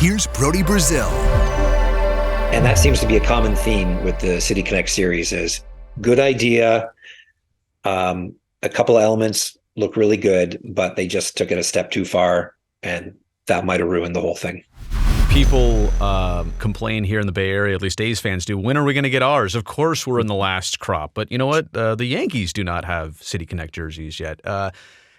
Here's Brody Brazil. And that seems to be a common theme with the City Connect series is good idea. A couple of elements look really good, but they just took it a step too far, and that might have ruined the whole thing. People complain here in the Bay Area, at least A's fans do, when are we going to get ours? Of course we're in the last crop. But you know what? The Yankees do not have City Connect jerseys yet.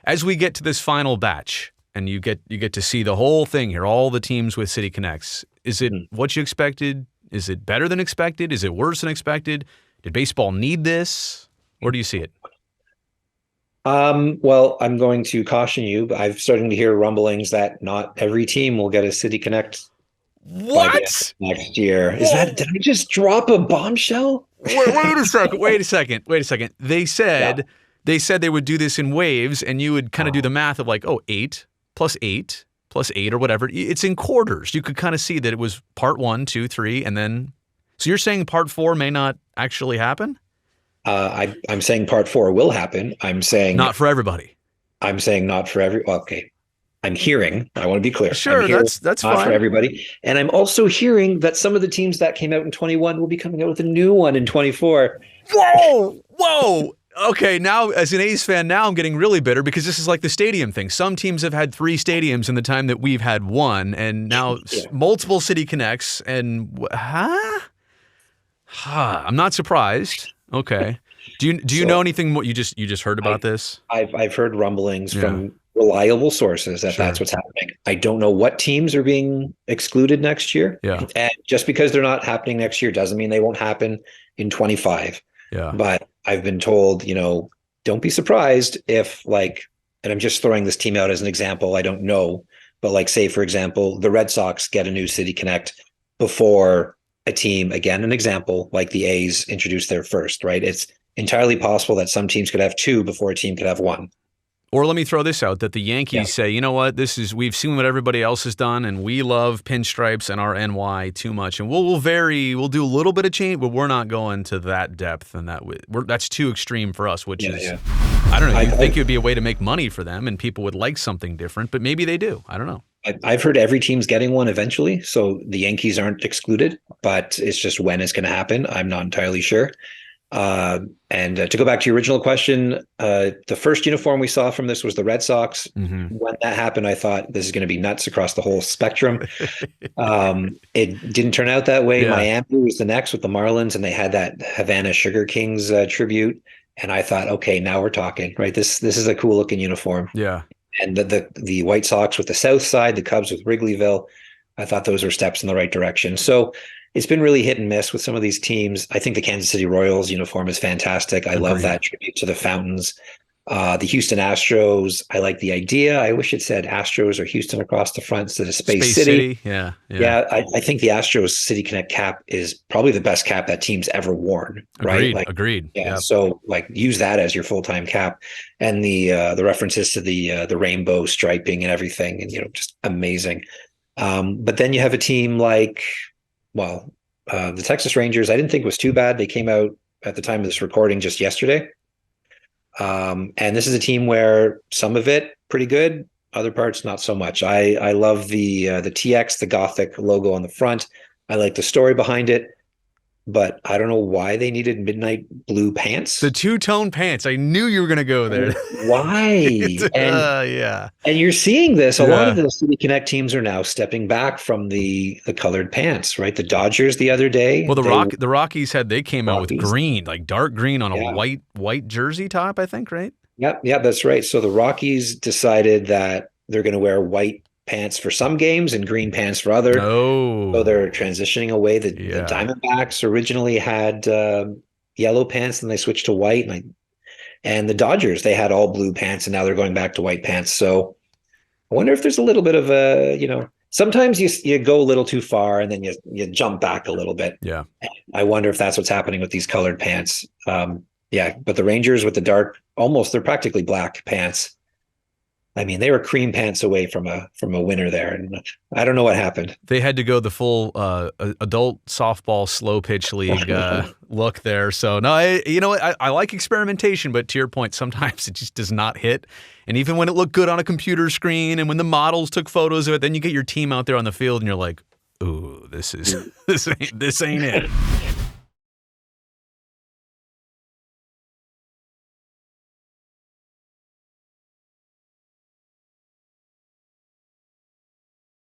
As we get to this final batch, and you get to see the whole thing here, all the teams with City Connects, is it what you expected? Is it better than expected? Is it worse than expected? Did baseball need this? Where do you see it? Well, I'm going to caution you. I'm starting to hear rumblings that not every team will get a City Connect What? next year. Is that, did I just drop a bombshell? Wait a second. They said they would do this in waves, and you would kind of do the math of like, 8 plus 8 plus 8 or whatever. It's in quarters. You could kind of see that it was part 1, 2, 3, and then. So you're saying part 4 may not actually happen? I'm saying part 4 will happen. I'm saying not for everybody. I'm saying not for every. Okay, I'm hearing. I want to be clear. Sure, that's not fine for everybody. And I'm also hearing that some of the teams that came out in 21 will be coming out with a new one in 24. Whoa. Okay, now as an A's fan, now I'm getting really bitter because this is like the stadium thing. Some teams have had 3 stadiums in the time that we've had 1, and now multiple City Connects. And I'm not surprised. Okay. Do you know anything? What you just heard about this? I've heard rumblings from reliable sources that that's what's happening. I don't know what teams are being excluded next year. Yeah. And just because they're not happening next year doesn't mean they won't happen in 25. Yeah. But I've been told, don't be surprised if and I'm just throwing this team out as an example. I don't know, but say, for example, the Red Sox get a new City Connect before a team, again, an example, like the A's introduced their first, right? It's entirely possible that some teams could have 2 before a team could have 1. Or let me throw this out, that the Yankees say, you know what, we've seen what everybody else has done, and we love pinstripes and our NY too much, and we'll do a little bit of change, but we're not going to that depth, and that's too extreme for us, which is, I don't know, I think it would be a way to make money for them, and people would like something different, but maybe they do. I don't know. I've heard every team's getting one eventually, so the Yankees aren't excluded, but it's just when it's going to happen. I'm not entirely sure. And to go back to your original question, the first uniform we saw from this was the Red Sox. Mm-hmm. When that happened, I thought this is going to be nuts across the whole spectrum. It didn't turn out that way. Yeah. Miami was the next with the Marlins, and they had that Havana Sugar Kings tribute. And I thought, okay, now we're talking, right? This is a cool looking uniform. Yeah. And the White Sox with the South Side, the Cubs with Wrigleyville, I thought those were steps in the right direction. So it's been really hit and miss with some of these teams. I think the Kansas City Royals uniform is fantastic. I love that tribute to the fountains. The Houston Astros, I like the idea. I wish it said Astros or Houston across the front instead of Space City. Yeah. I think the Astros City Connect cap is probably the best cap that team's ever worn. Right? Agreed. Yeah. Yep. So use that as your full-time cap, and the references to the rainbow striping and everything, and just amazing. But then you have a team like, the Texas Rangers. I didn't think was too bad. They came out at the time of this recording just yesterday. And this is a team where some of it pretty good, other parts not so much. I love the TX, the Gothic logo on the front. I like the story behind it, but I don't know why they needed midnight blue pants. The two-tone pants. I knew you were going to go there. Why? And you're seeing this. A lot of the City Connect teams are now stepping back from the colored pants, right? The Dodgers the other day. Well, the Rockies came out with green, like dark green on a white jersey top, I think, right? Yeah, that's right. So the Rockies decided that they're going to wear white pants for some games and green pants for others. So they're transitioning away. The Diamondbacks originally had yellow pants, and they switched to white. And the Dodgers, they had all blue pants, and now they're going back to white pants. So I wonder if there's a little bit of sometimes you go a little too far, and then you jump back a little bit. Yeah. I wonder if that's what's happening with these colored pants. But the Rangers with the dark, they're practically black pants. I mean, they were cream pants away from a winner there, and I don't know what happened. They had to go the full adult softball slow pitch league look there. So no, you know what? I like experimentation, but to your point, sometimes it just does not hit. And even when it looked good on a computer screen, and when the models took photos of it, then you get your team out there on the field, and you're like, "Ooh, this ain't it."